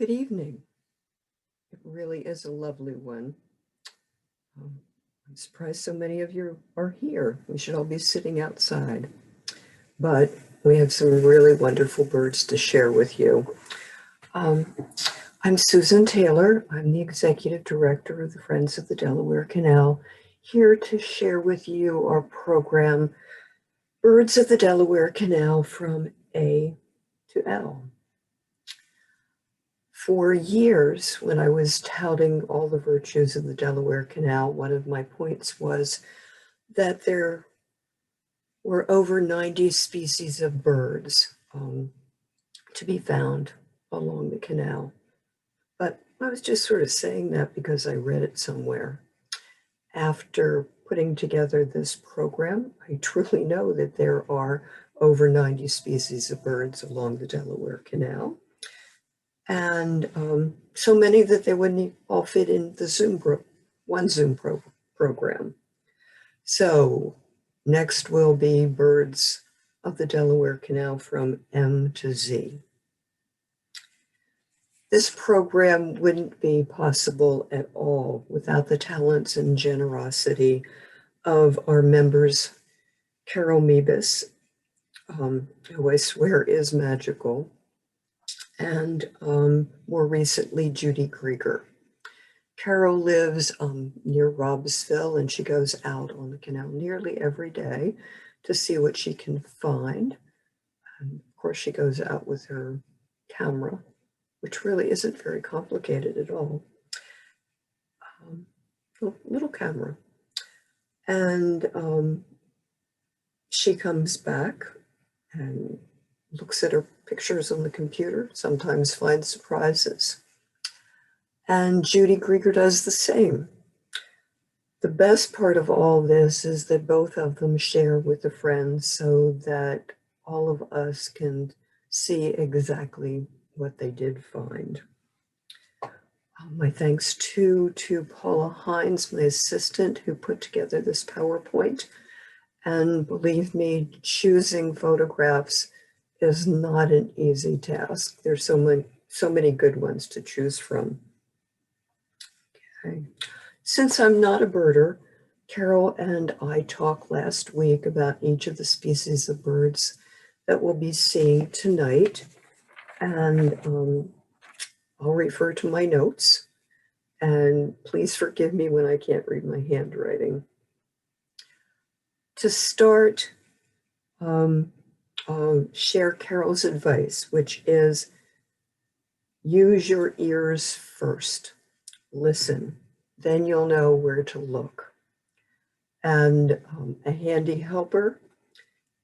Good evening. It really is a lovely one. I'm surprised so many of you are here. We should all be sitting outside. But we have some really wonderful birds to share with you. I'm Susan Taylor. I'm the Executive Director of the Friends of the Delaware Canal, here to share with you our program, Birds of the Delaware Canal from A to L. For years, when I was touting all the virtues of the Delaware Canal, one of my points was that there were over 90 species of birds to be found along the canal. But I was just sort of saying that because I read it somewhere. After putting together this program, I truly know that there are over 90 species of birds along the Delaware Canal. And so many that they wouldn't all fit in the one Zoom program. So next will be Birds of the Delaware Canal from M to Z. This program wouldn't be possible at all without the talents and generosity of our members, Carole Mebus, who I swear is magical, and more recently, Judy Krieger. Carole lives near Robsville, and she goes out on the canal nearly every day to see what she can find. And of course, she goes out with her camera, which really isn't very complicated at all. Little camera. And she comes back and looks at her pictures on the computer, sometimes finds surprises. And Judy Krieger does the same. The best part of all this is that both of them share with a friend so that all of us can see exactly what they did find. My thanks to Paula Hines, my assistant, who put together this PowerPoint. And believe me, choosing photographs is not an easy task. There's so many good ones to choose from. Okay. Since I'm not a birder, Carole and I talked last week about each of the species of birds that we'll be seeing tonight. And I'll refer to my notes. And please forgive me when I can't read my handwriting. To start, share Carole's advice, which is use your ears first. Listen, then you'll know where to look. And a handy helper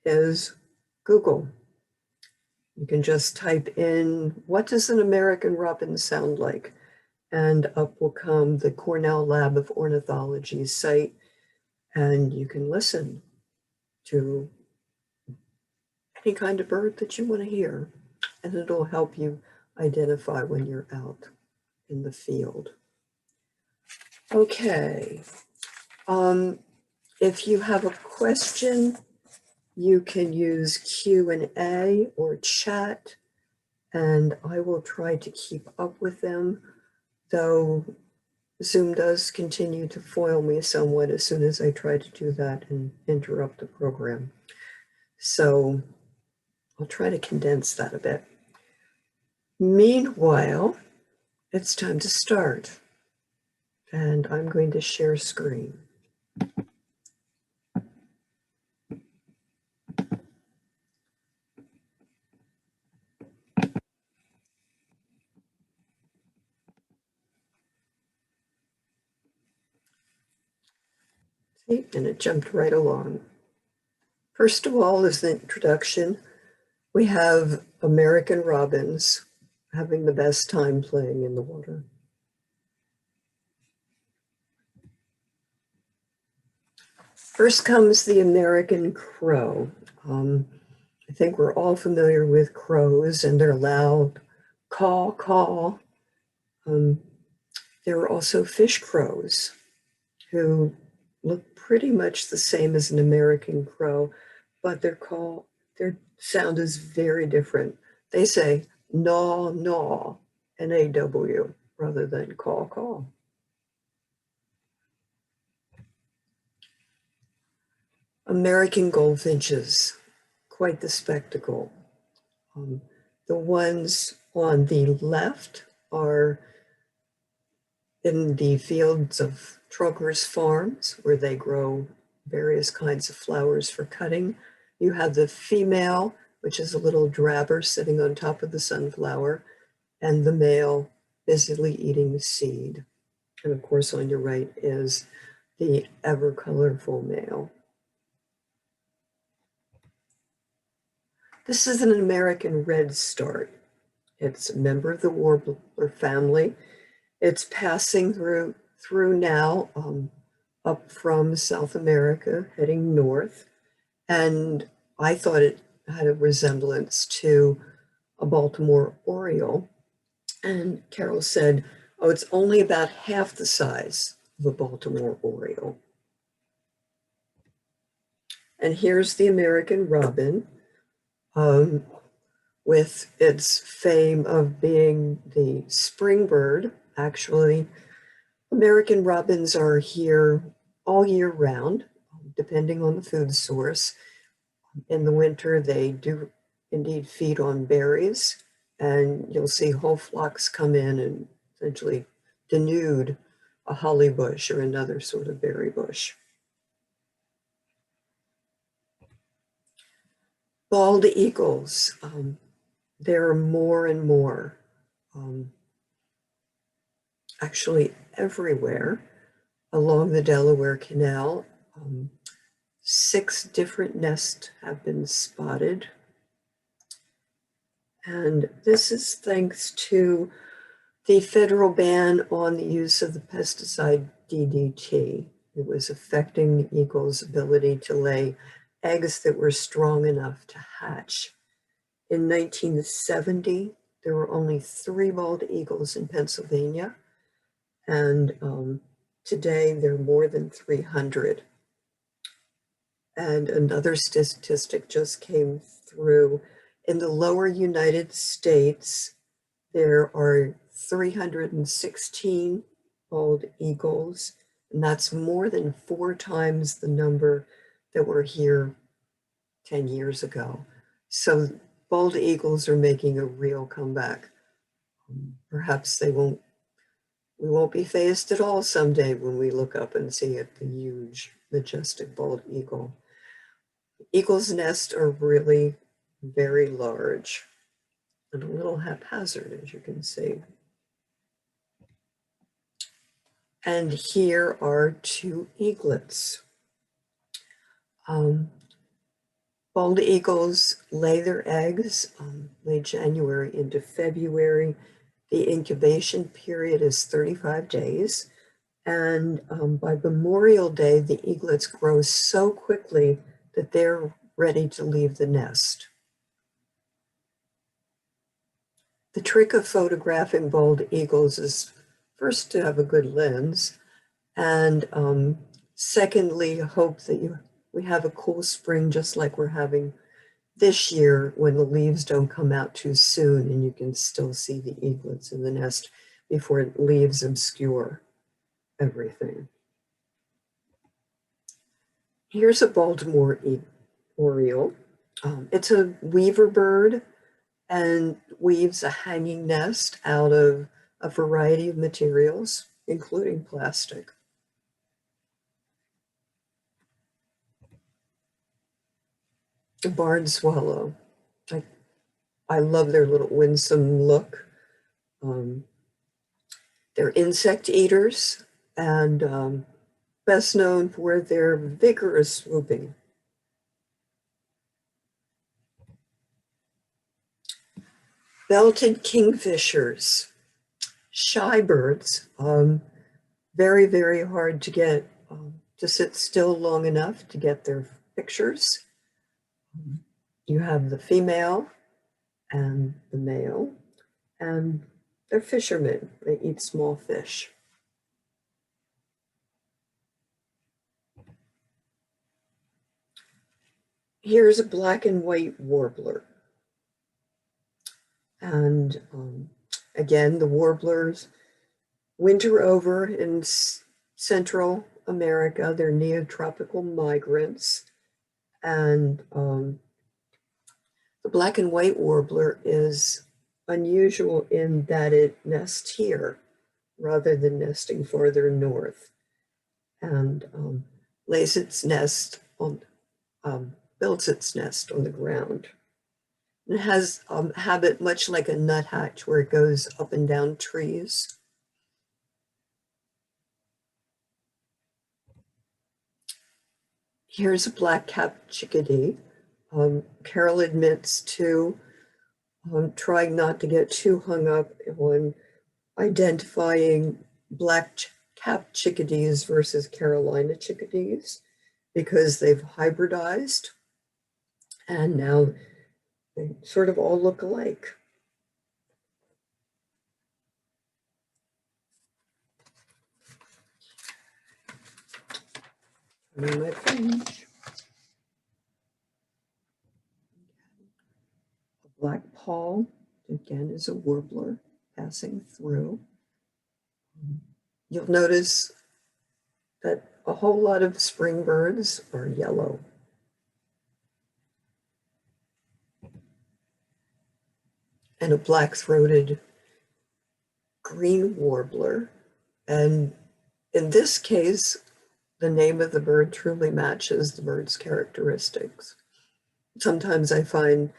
is Google. You can just type in, what does an American robin sound like? And up will come the Cornell Lab of Ornithology's site, and you can listen to any kind of bird that you want to hear, and it'll help you identify when you're out in the field. Okay, if you have a question, you can use Q&A or chat, and I will try to keep up with them, though Zoom does continue to foil me somewhat as soon as I try to do that and interrupt the program. So I'll try to condense that a bit. Meanwhile, it's time to start. And I'm going to share screen. See, and it jumped right along. First of all, as the introduction, we have American robins having the best time playing in the water. First comes the American crow. I think we're all familiar with crows and their loud caw, caw. There are also fish crows who look pretty much the same as an American crow, but their sound is very different. They say, gnaw, gnaw, N-A-W rather than call, call. American goldfinches, quite the spectacle. Um, the ones on the left are in the fields of Trocker's Farms, where they grow various kinds of flowers for cutting. You have the female, which is a little drabber sitting on top of the sunflower, and the male busily eating the seed. And of course, on your right is the ever colorful male. This is an American redstart. It's a member of the warbler family. It's passing through now up from South America, heading north. And I thought it had a resemblance to a Baltimore oriole. And Carole said, oh, it's only about half the size of a Baltimore oriole. And here's the American robin, with its fame of being the spring bird. Actually, American robins are here all year round, depending on the food source. In the winter, they do indeed feed on berries, and you'll see whole flocks come in and essentially denude a holly bush or another sort of berry bush. Bald eagles, there are more and more, actually everywhere along the Delaware Canal. 6 different nests have been spotted. And this is thanks to the federal ban on the use of the pesticide DDT. It was affecting the eagle's ability to lay eggs that were strong enough to hatch. In 1970, there were only 3 bald eagles in Pennsylvania, and today there are more than 300. And another statistic just came through. In the lower United States, there are 316 bald eagles, and that's more than 4 times the number that were here 10 years ago. So bald eagles are making a real comeback. Perhaps we won't be phased at all someday when we look up and see it, the huge, majestic bald eagle. Eagles' nests are really very large and a little haphazard, as you can see. And here are 2 eaglets. Bald eagles lay their eggs late January into February. The incubation period is 35 days. And by Memorial Day, the eaglets grow so quickly that they're ready to leave the nest. The trick of photographing bald eagles is first to have a good lens, and secondly, hope that we have a cool spring just like we're having this year, when the leaves don't come out too soon and you can still see the eaglets in the nest before leaves obscure everything. Here's a Baltimore oriole. It's a weaver bird and weaves a hanging nest out of a variety of materials, including plastic. The barn swallow. I love their little winsome look. They're insect eaters and best known for their vigorous swooping. Belted kingfishers, shy birds, very, very hard to get to sit still long enough to get their pictures. You have the female and the male, and they're fishermen. They eat small fish. Here's a black and white warbler. And Again, the warblers winter over in Central America. They're neotropical migrants. And the black and white warbler is unusual in that it nests here rather than nesting farther north, and lays its nest on, builds its nest on the ground. It has a habit much like a nuthatch where it goes up and down trees. Here's a black-capped chickadee. Carole admits to trying not to get too hung up on identifying black-capped chickadees versus Carolina chickadees because they've hybridized and now they sort of all look alike. Turning my page. A black pall, again, is a warbler passing through. You'll notice that a whole lot of spring birds are yellow. And a black-throated green warbler. And in this case, the name of the bird truly matches the bird's characteristics. Sometimes I find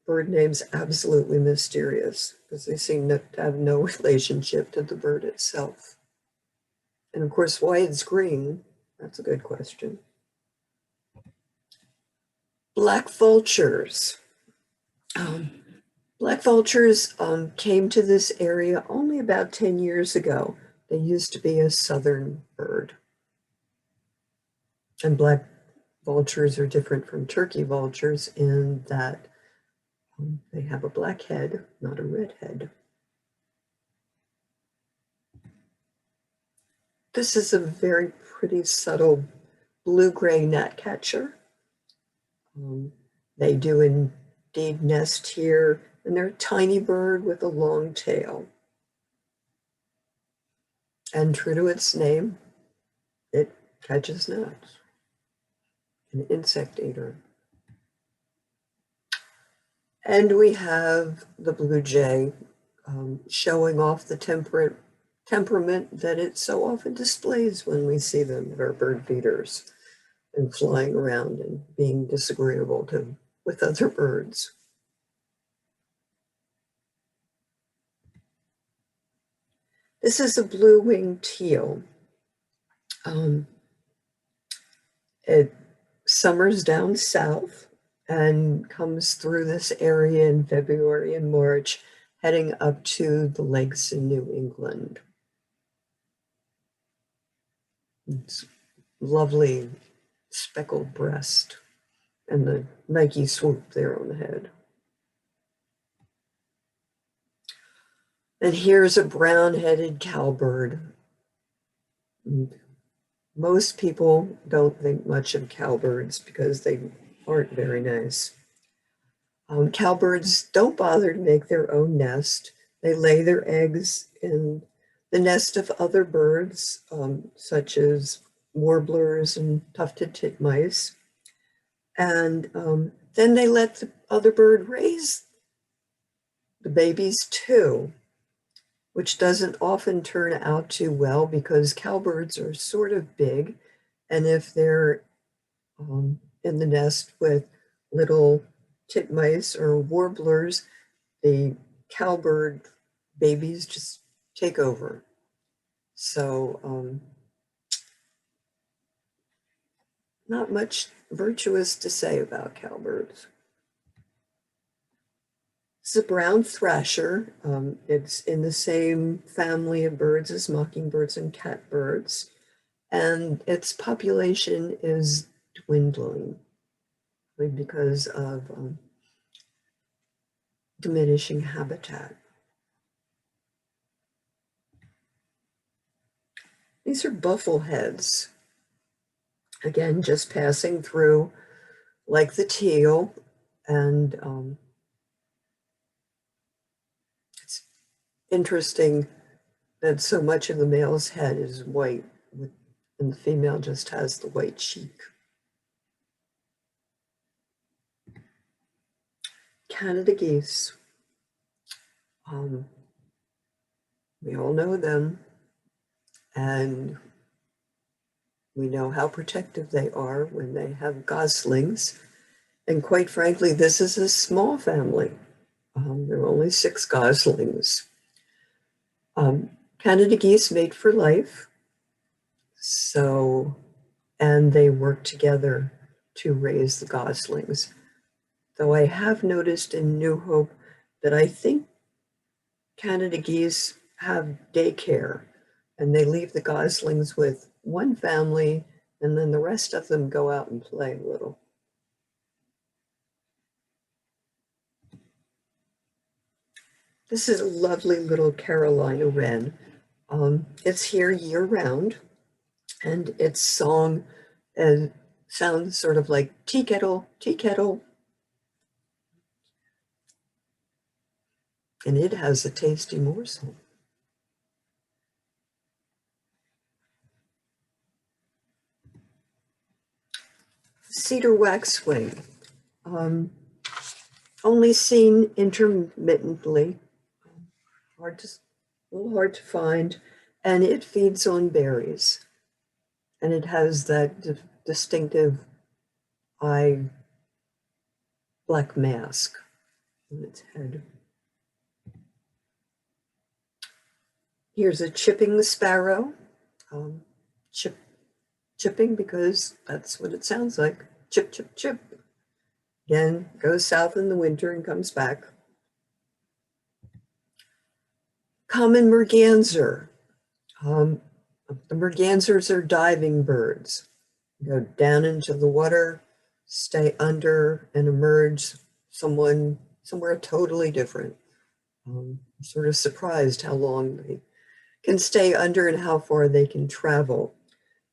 bird names absolutely mysterious because they seem to have no relationship to the bird itself. And of course, why it's green, that's a good question. Black vultures. Black vultures came to this area only about 10 years ago. They used to be a southern bird. And black vultures are different from turkey vultures in that they have a black head, not a red head. This is a very pretty subtle blue-gray gnatcatcher. They do indeed nest here, and they're a tiny bird with a long tail. And true to its name, it catches gnats. An insect eater. And we have the blue jay showing off the temperament that it so often displays when we see them at our bird feeders and flying around and being disagreeable with other birds. This is a blue-winged teal. It summers down south and comes through this area in February and March, heading up to the lakes in New England. It's lovely speckled breast and the Nike swoop there on the head. And here's a brown-headed cowbird. Most people don't think much of cowbirds because they aren't very nice. Cowbirds don't bother to make their own nest. They lay their eggs in the nest of other birds, such as warblers and tufted titmice. And then they let the other bird raise the babies too, which doesn't often turn out too well because cowbirds are sort of big. And if they're in the nest with little titmice or warblers, the cowbird babies just take over. So not much virtuous to say about cowbirds. It's a brown thrasher. It's in the same family of birds as mockingbirds and catbirds, and its population is dwindling because of diminishing habitat. These are buffleheads. Again, just passing through like the teal, and it's interesting that so much of the male's head is white, and the female just has the white cheek. Canada geese. We all know them, and we know how protective they are when they have goslings. And quite frankly, this is a small family. There are only 6 goslings. Canada geese mate for life. So, and they work together to raise the goslings. Though I have noticed in New Hope that I think Canada geese have daycare, and they leave the goslings with one family, and then the rest of them go out and play a little. This is a lovely little Carolina wren. It's here year-round, and its song sounds sort of like tea kettle, tea kettle. And it has a tasty morsel. Cedar waxwing, only seen intermittently, a little hard to find, and it feeds on berries. And it has that distinctive eye black mask on its head. Here's a chipping sparrow, chipping because that's what it sounds like, chip, chip, chip. Again, goes south in the winter and comes back. Common merganser. The mergansers are diving birds. Go down into the water, stay under, and emerge somewhere totally different. I'm sort of surprised how long they can stay under and how far they can travel.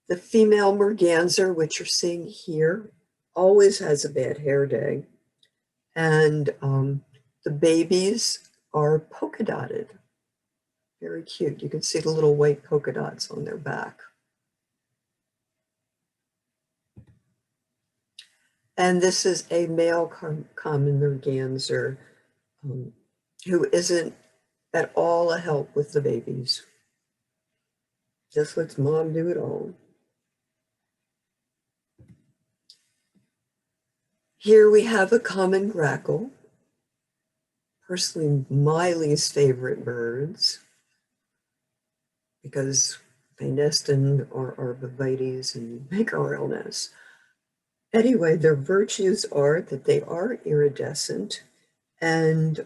The female merganser, which you're seeing here, always has a bad hair day. And the babies are polka dotted. Very cute. You can see the little white polka dots on their back. And this is a male common merganser who isn't at all a help with the babies. Just lets mom do it all. Here we have a common grackle. Personally, my least favorite birds, because they nest in our arborvitaes and make oil nests. Anyway, their virtues are that they are iridescent, and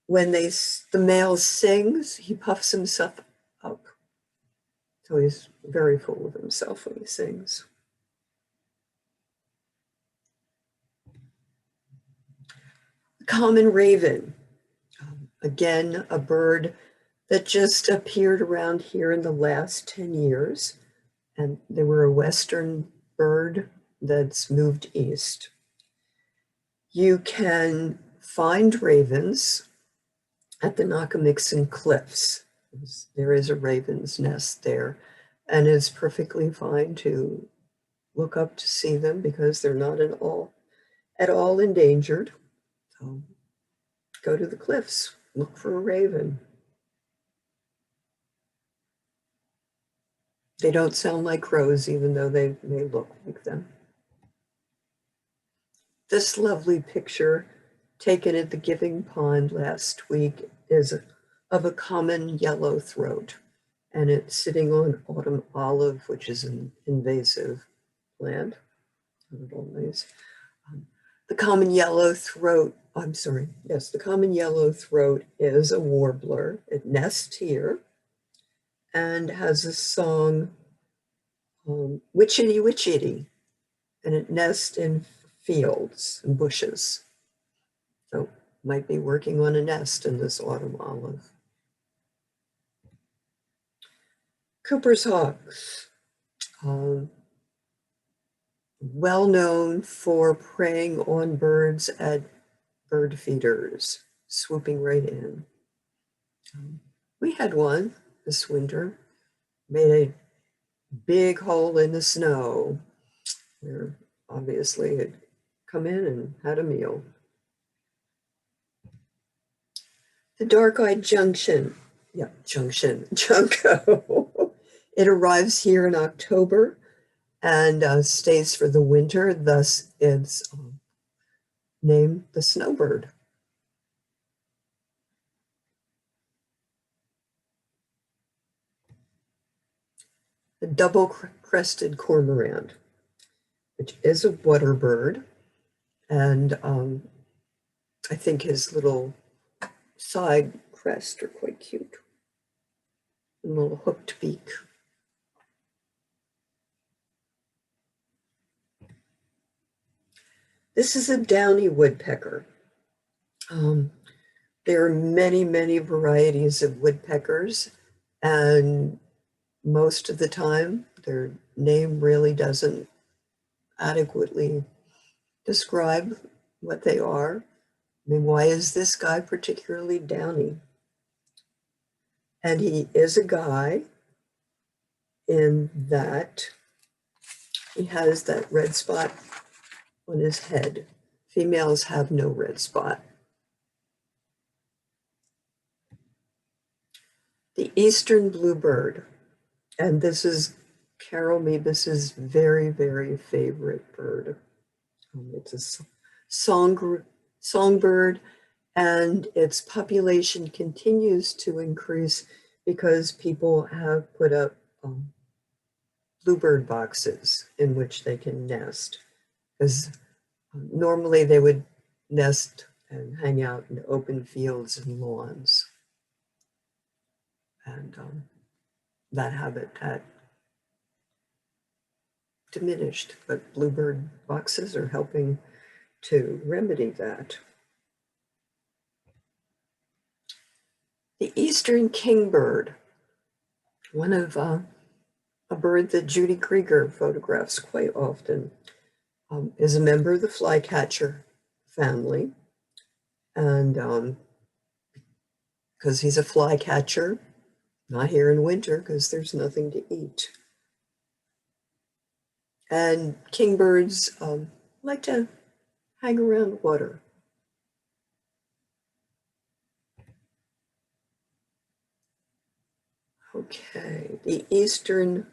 when the male sings, he puffs himself up. So he's very full of himself when he sings. Common raven, again, a bird that just appeared around here in the last 10 years. And they were a Western bird that's moved east. You can find ravens at the Nakamixon Cliffs. There is a raven's nest there, and it's perfectly fine to look up to see them because they're not at all endangered. So go to the cliffs, look for a raven. They don't sound like crows, even though they may look like them. This lovely picture taken at the Giving Pond last week is of a common yellow throat, and it's sitting on autumn olive, which is an invasive plant. The common yellow throat, the common yellow throat is a warbler. It nests here and has a song, witchetty, witchetty, and it nests in fields and bushes. So might be working on a nest in this autumn olive. Cooper's hawks, well known for preying on birds at bird feeders, swooping right in. We had one this winter, made a big hole in the snow where obviously had come in and had a meal. The dark-eyed junco. It arrives here in October and stays for the winter, thus it's named the snowbird. The double-crested cormorant, which is a water bird, and I think his little side crest are quite cute. A little hooked beak. This is a downy woodpecker. There are many, many varieties of woodpeckers, and most of the time their name really doesn't adequately describe what they are. I mean, why is this guy particularly downy? And he is a guy in that he has that red spot on his head. Females have no red spot. The eastern bluebird, and this is Carole Mebus's very, very favorite bird. It's a songbird, and its population continues to increase because people have put up bluebird boxes in which they can nest. Because normally they would nest and hang out in open fields and lawns. And that habitat diminished, but bluebird boxes are helping to remedy that. The eastern kingbird, one of a bird that Judy Krieger photographs quite often, is a member of the flycatcher family. And because he's a flycatcher, not here in winter because there's nothing to eat. And kingbirds like to hang around water. Okay, the eastern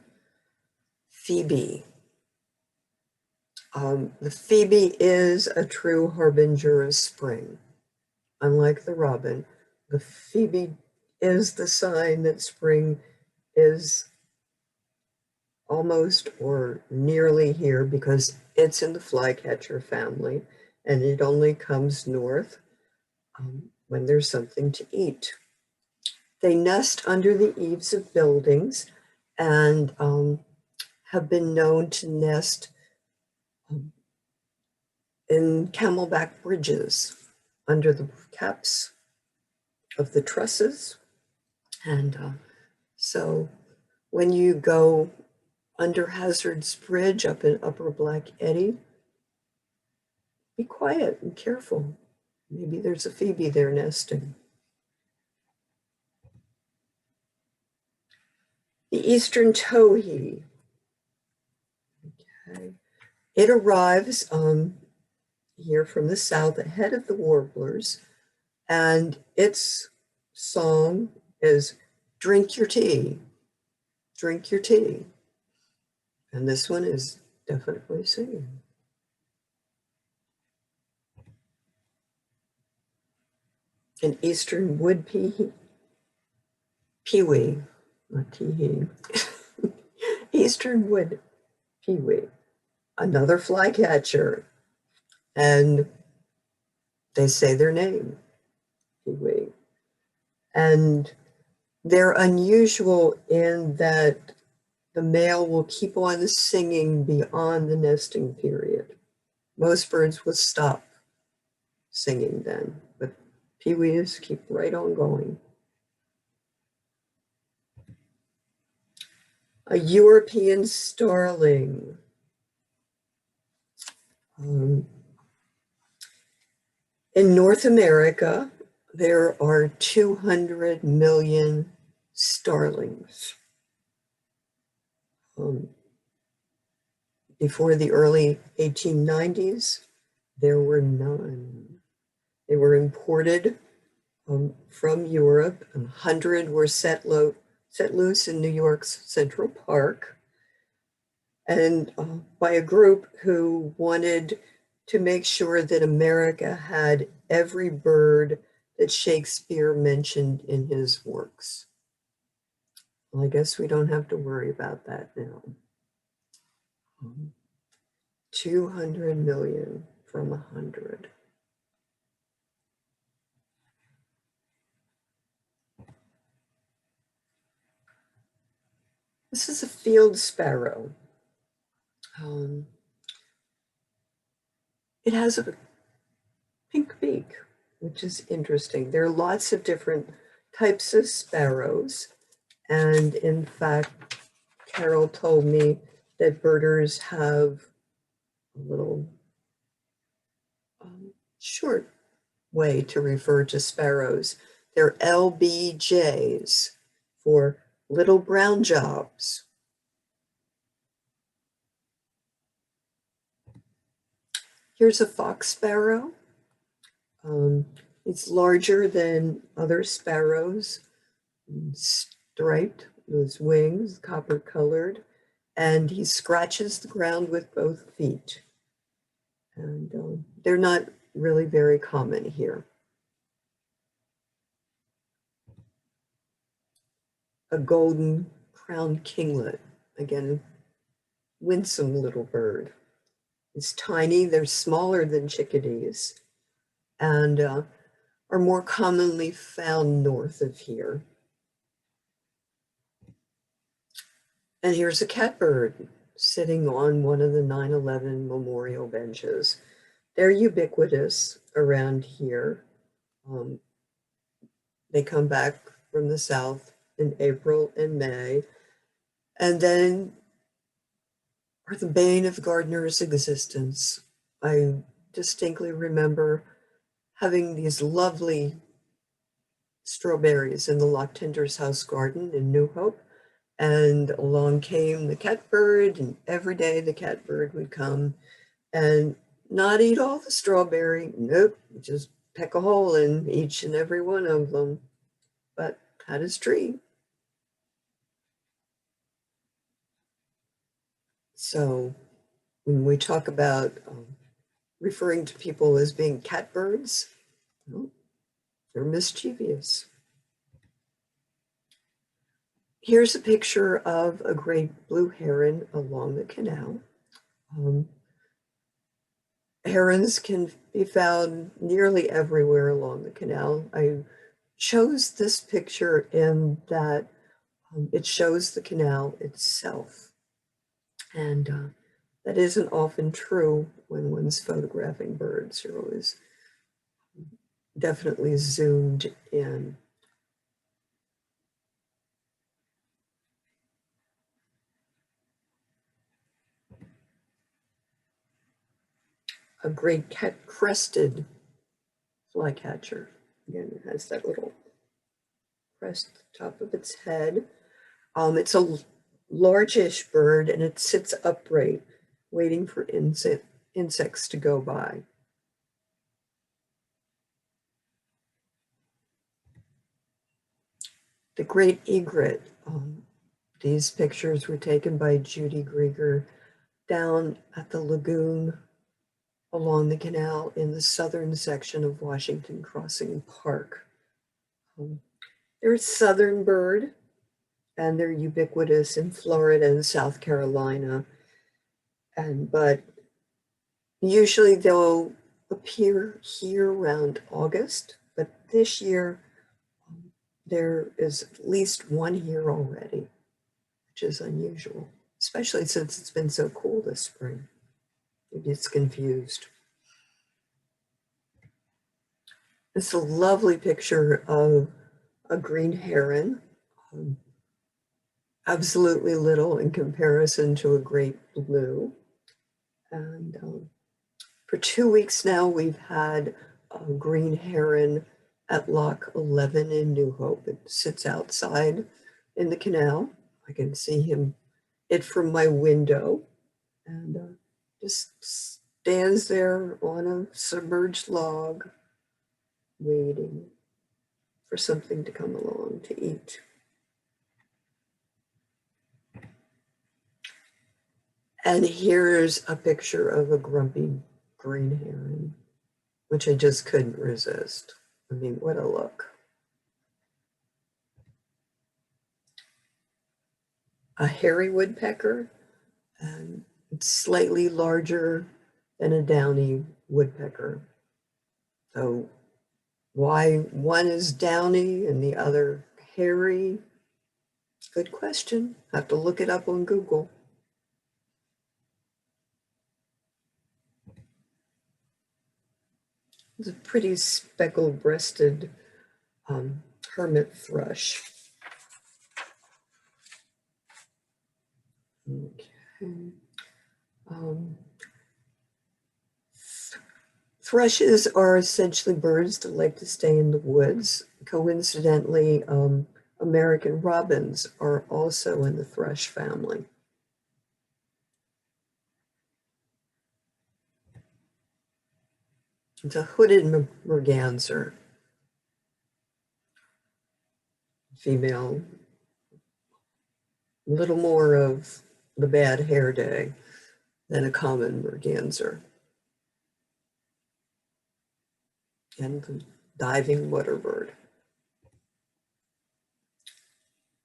phoebe. The phoebe is a true harbinger of spring. Unlike the robin, the phoebe is the sign that spring is almost or nearly here because it's in the flycatcher family and it only comes north when there's something to eat. They nest under the eaves of buildings and have been known to nest in camelback bridges under the caps of the trusses. And so when you go under Hazard's Bridge up in Upper Black Eddy, be quiet and careful. Maybe there's a phoebe there nesting. The eastern towhee. Okay. It arrives here from the south ahead of the warblers, and its song is drink your tea, drink your tea. And this one is definitely singing. An eastern wood peewee, not tee-hee. Eastern wood peewee, another flycatcher, and they say their name, peewee. And they're unusual in that the male will keep on singing beyond the nesting period. Most birds will stop singing then, but peewees keep right on going. A European starling. In North America, there are 200 million starlings. Before the early 1890s, there were none. They were imported from Europe. 100 were set loose in New York's Central Park, and by a group who wanted to make sure that America had every bird that Shakespeare mentioned in his works. Well, I guess we don't have to worry about that now. 200 million from 100. This is a field sparrow. It has a pink beak, which is interesting. There are lots of different types of sparrows. And in fact, Carole told me that birders have a little short way to refer to sparrows. They're LBJs for little brown jobs. Here's a fox sparrow. It's larger than other sparrows, striped, those wings, copper colored, and he scratches the ground with both feet. And they're not really very common here. A golden crowned kinglet, again, winsome little bird. It's tiny, they're smaller than chickadees, and are more commonly found north of here. And here's a catbird sitting on one of the 9/11 memorial benches. They're ubiquitous around here. They come back from the south in April and May, and then are the bane of gardeners' existence. I distinctly remember having these lovely strawberries in the Lochtender's house garden in New Hope, and along came the catbird, and every day the catbird would come and not eat all the strawberry, nope, just peck a hole in each and every one of them, but had his treat. So when we talk about referring to people as being catbirds, well, they're mischievous. Here's a picture of a great blue heron along the canal. Herons can be found nearly everywhere along the canal. I chose this picture in that it shows the canal itself. And that isn't often true when one's photographing birds. You're always definitely zoomed in. A great crested flycatcher. Again, it has that little crest at the top of its head. It's a largish bird, and it sits upright, waiting for insects to go by. The great egret. These pictures were taken by Judy Grieger down at the lagoon along the canal in the southern section of Washington Crossing Park. They're a southern bird, and they're ubiquitous in Florida and South Carolina. But usually they'll appear here around August, but this year there is at least one here already, which is unusual, especially since it's been so cool this spring. Maybe it's confused. It's a lovely picture of a green heron, absolutely little in comparison to a great blue. And for 2 weeks now, we've had a green heron at Loch 11 in New Hope. It sits outside in the canal. I can see it from my window, and just stands there on a submerged log, waiting for something to come along to eat. And here's a picture of a grumpy green heron, which I just couldn't resist. I mean, what a look. A hairy woodpecker, and it's slightly larger than a downy woodpecker. So why one is downy and the other hairy? Good question. Have to look it up on Google. It's a pretty speckled-breasted hermit thrush. Okay. Thrushes are essentially birds that like to stay in the woods. Coincidentally, American robins are also in the thrush family. It's a hooded merganser, female. A little more of the bad hair day than a common merganser. And the diving water bird.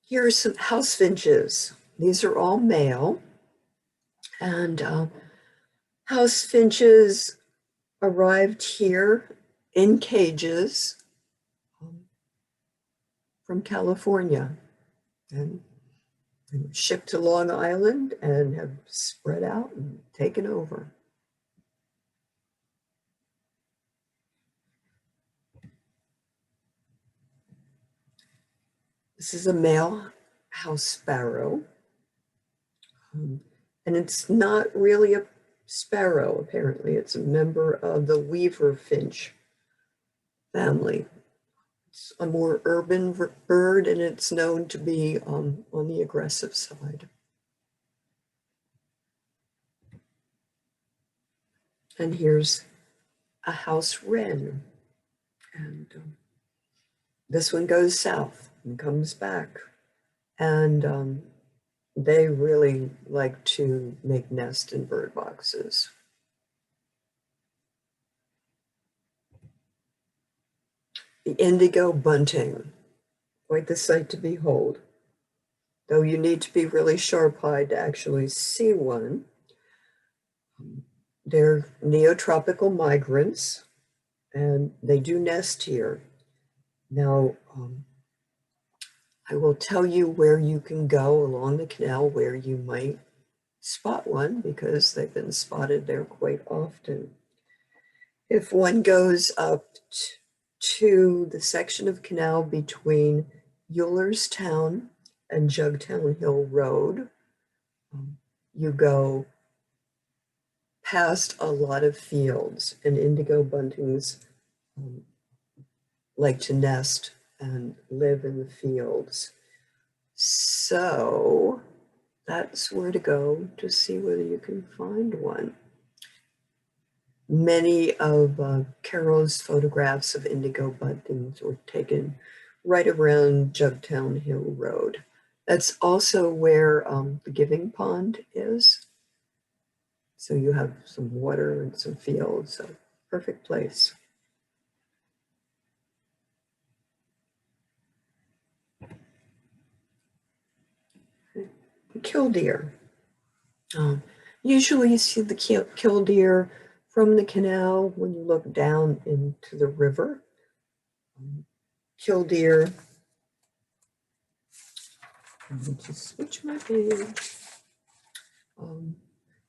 Here are some house finches. These are all male, and house finches arrived here in cages from California and shipped to Long Island and have spread out and taken over. This is a male house sparrow, and it's not really a sparrow, apparently. It's a member of the weaver finch family. It's a more urban bird, and it's known to be on the aggressive side. And here's a house wren, and this one goes south and comes back, and they really like to make nests in bird boxes. The indigo bunting, quite the sight to behold, though you need to be really sharp-eyed to actually see one. They're neotropical migrants, and they do nest here. Now, I will tell you where you can go along the canal where you might spot one, because they've been spotted there quite often. If one goes up to the section of canal between Eulerstown and Jugtown Hill Road, you go past a lot of fields, and indigo buntings like to nest and live in the fields. So that's where to go to see whether you can find one. Many of Carole's photographs of indigo buntings were taken right around Jugtown Hill Road. That's also where the Giving Pond is. So you have some water and some fields, so perfect place. Killdeer. Usually you see the killdeer from the canal when you look down into the river. Killdeer, let me just switch my page,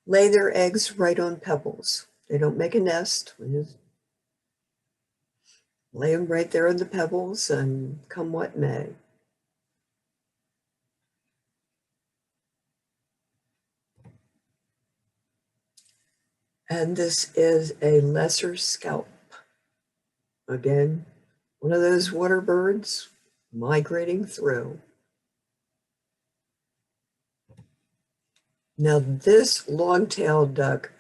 lay their eggs right on pebbles. They don't make a nest. They just lay them right there on the pebbles, and come what may. And this is a lesser scalp. Again, one of those water birds migrating through. Now this long-tailed duck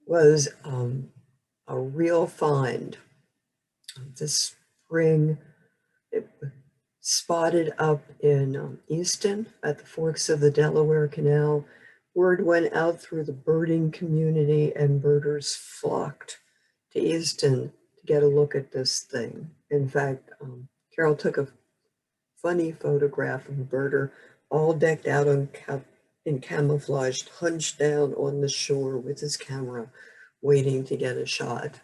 was a real find. This spring, it spotted up in Easton at the forks of the Delaware Canal. Word went out through the birding community and birders flocked to Easton to get a look at this thing. In fact, Carole took a funny photograph of a birder all decked out in camouflage, hunched down on the shore with his camera, waiting to get a shot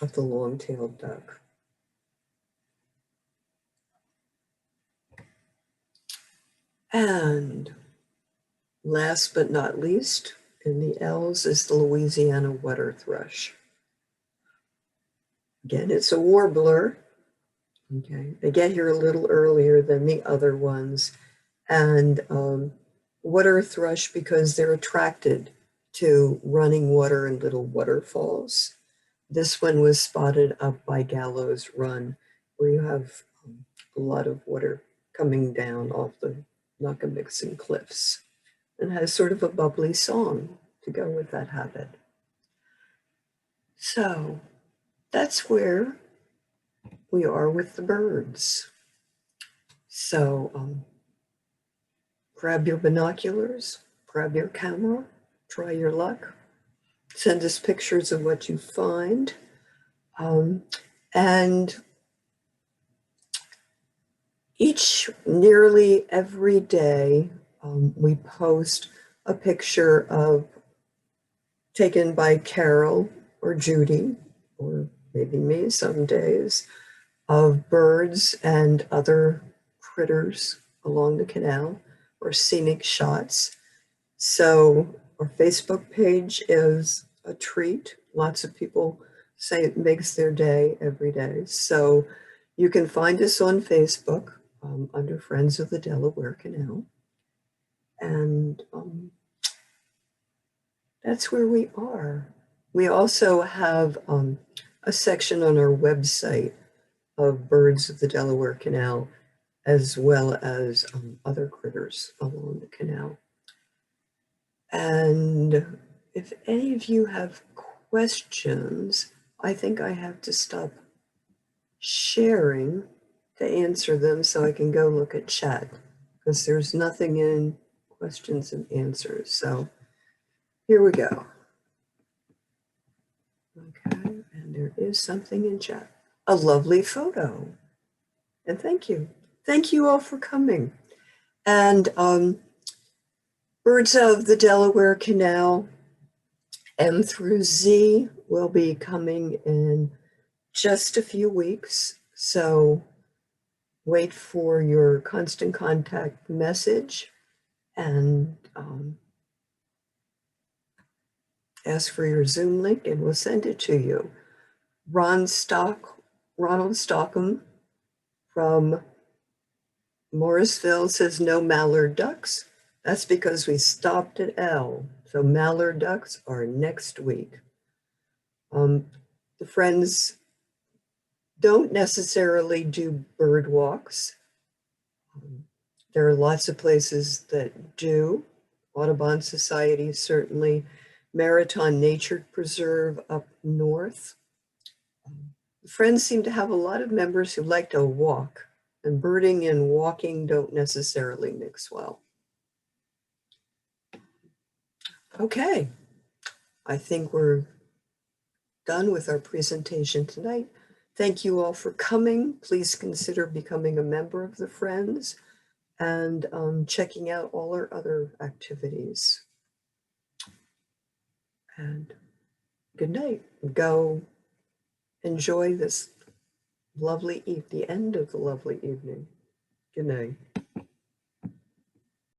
of the long-tailed duck. And last but not least, in the L's is the Louisiana water thrush. Again, it's a warbler. Okay, they get here a little earlier than the other ones. And water thrush because they're attracted to running water and little waterfalls. This one was spotted up by Gallows Run, where you have a lot of water coming down off the Nockamixon cliffs, and has sort of a bubbly song to go with that habit. So that's where we are with the birds. So grab your binoculars, grab your camera, try your luck, send us pictures of what you find. And nearly every day, we post a picture taken by Carole or Judy, or maybe me some days, of birds and other critters along the canal, or scenic shots. So our Facebook page is a treat. Lots of people say it makes their day every day. So you can find us on Facebook under Friends of the Delaware Canal. And that's where we are. We also have a section on our website of birds of the Delaware Canal, as well as other critters along the canal. And if any of you have questions, I think I have to stop sharing to answer them so I can go look at chat, because there's nothing in questions and answers. So here we go. Okay, and there is something in chat. A lovely photo. And thank you. Thank you all for coming. And Birds of the Delaware Canal M through Z will be coming in just a few weeks. So wait for your constant contact message and ask for your Zoom link and we'll send it to you. Ronald Stockham from Morrisville says no mallard ducks. That's because we stopped at L. So mallard ducks are next week. The friends don't necessarily do bird walks. There are lots of places that do. Audubon Society, certainly. Marathon Nature Preserve up north. The friends seem to have a lot of members who like to walk, and birding and walking don't necessarily mix well. Okay, I think we're done with our presentation tonight. Thank you all for coming. Please consider becoming a member of the Friends and checking out all our other activities. And good night. Go enjoy this lovely the end of the lovely evening. Good night.